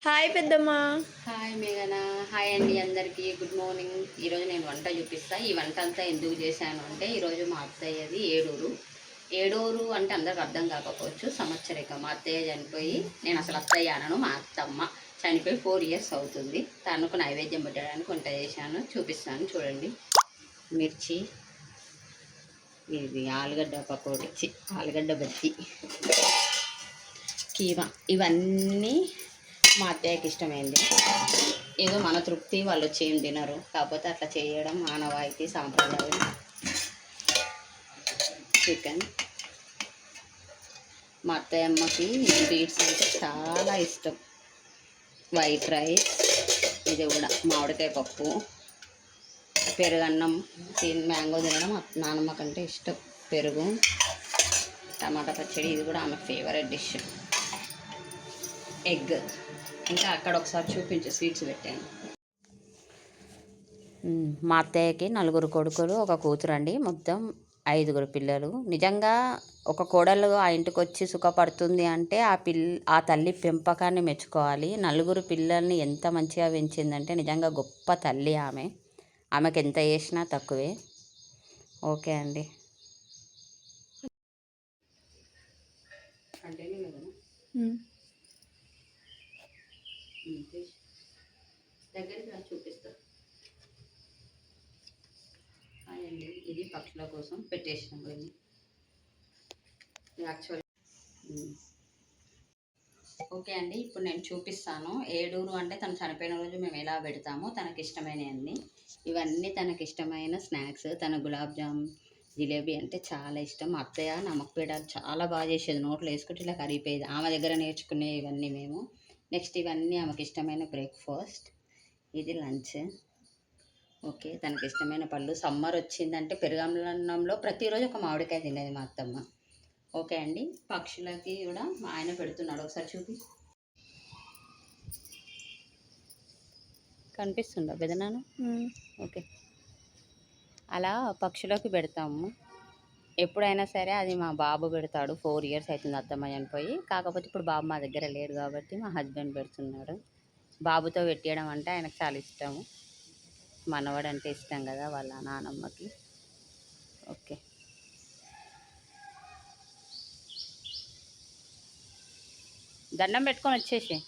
Hi పెద్దమ్మా. Hi మేఘనా. Hi అండి అందరికీ, గుడ్ మార్నింగ్. ఈరోజు నేను వంట చూపిస్తాను. ఈ వంట అంతా ఎందుకు చేశాను అంటే, ఈరోజు మా అత్తయ్యది ఏడూరు. ఏడూరు అంటే అందరికి అర్థం కాకపోవచ్చు, సంవత్సరిక. మా అత్తయ్య చనిపోయి, నేను అసలు అత్తయ్య అనను, మా అత్తమ్మ చనిపోయి 4 years అవుతుంది. తనకు నైవేద్యం పెట్టడానికి వంట చేశాను, చూపిస్తాను చూడండి. మిర్చి, ఇది ఆలుగడ్డ పకోడీ, ఆలుగడ్డ బజ్జి, కీమా, ఇవన్నీ మా అత్తయ్యకి ఇష్టమైంది. ఏదో మన తృప్తి, వాళ్ళు వచ్చి ఏం తినరు, కాకపోతే అట్లా చేయడం ఆనవాయితీ, సాంప్రదాయం. చికెన్, మా అత్తయ్యమ్మకి స్వీట్స్ అంటే చాలా ఇష్టం. వైట్ రైస్, ఇది కూడా మామిడికాయ పప్పు, పెరుగన్నం, మ్యాంగో తినడం నానమ్మ కంటే ఇష్టం. పెరుగు, టమాటా పచ్చడి, ఇది కూడా ఆమె ఫేవరెట్ డిష్. ఎగ్, ఇంకా అక్కడ ఒకసారి చూపించు, స్వీట్స్ పెట్టాను. మా అత్తయ్యకి 4 కొడుకులు, 1 కూతురు అండి. మొత్తం 5 పిల్లలు. నిజంగా ఒక కోడలు ఆ ఇంటికి వచ్చి సుఖపడుతుంది అంటే ఆ తల్లి పెంపకాన్ని మెచ్చుకోవాలి. 4 పిల్లల్ని ఎంత మంచిగా పెంచిందంటే నిజంగా గొప్ప తల్లి ఆమె. ఆమెకి ఎంత చేసినా తక్కువే. ఓకే అండి. దగ్గరికి చూపిస్తా. అండి, ఇది పక్షుల కోసం పెట్టేసినాం. ఇది యాక్చువల్. ఓకే అండి, ఇప్పుడు నేను చూపిస్తాను. ఏడూరు అంటే తను చనిపోయిన రోజు మేము ఎలా పెడతామో తనకి ఇష్టమైనవన్నీ. ఇవన్నీ తనకి ఇష్టమైన స్నాక్స్. తన గులాబ్ జామ్, జిలేబీ అంటే చాలా ఇష్టం. మా అత్తయ్య నమ్మక పేడాలు చాలా బాగా చేసేది, నోట్లో వేసుకుంటే ఇలా కరిగిపోయేది. ఆమె దగ్గర నేర్చుకునే ఇవన్నీ మేము. నెక్స్ట్ ఇవన్నీ ఆమెకి ఇష్టమైన బ్రేక్ఫాస్ట్, ఇది లంచ్. ఓకే, తనకి ఇష్టమైన పళ్ళు. సమ్మర్ వచ్చిందంటే పెరుగన్నంలో ప్రతిరోజు ఒక మామిడికాయ తినేది మా అత్తమ్మ. ఓకే అండి, పక్షులకి కూడా మా ఆయన పెడుతున్నాడు, ఒకసారి చూపి. కనిపిస్తుందా పెదనాన్న? ఓకే, అలా పక్షులకి పెడతాము. ఎప్పుడైనా సరే అది మా బాబు పెడతాడు. 4 years అవుతుంది అత్తమ్మ చనిపోయి. కాకపోతే ఇప్పుడు బాబు మా దగ్గర లేడు కాబట్టి మా హస్బెండ్ పెడుతున్నాడు. బాబుతో పెట్టేయడం అంటే ఆయనకు చాలా ఇష్టము. మనవాడు అంటే ఇష్టం కదా వాళ్ళ నానమ్మకి. ఓకే, దండం పెట్టుకొని వచ్చేసి.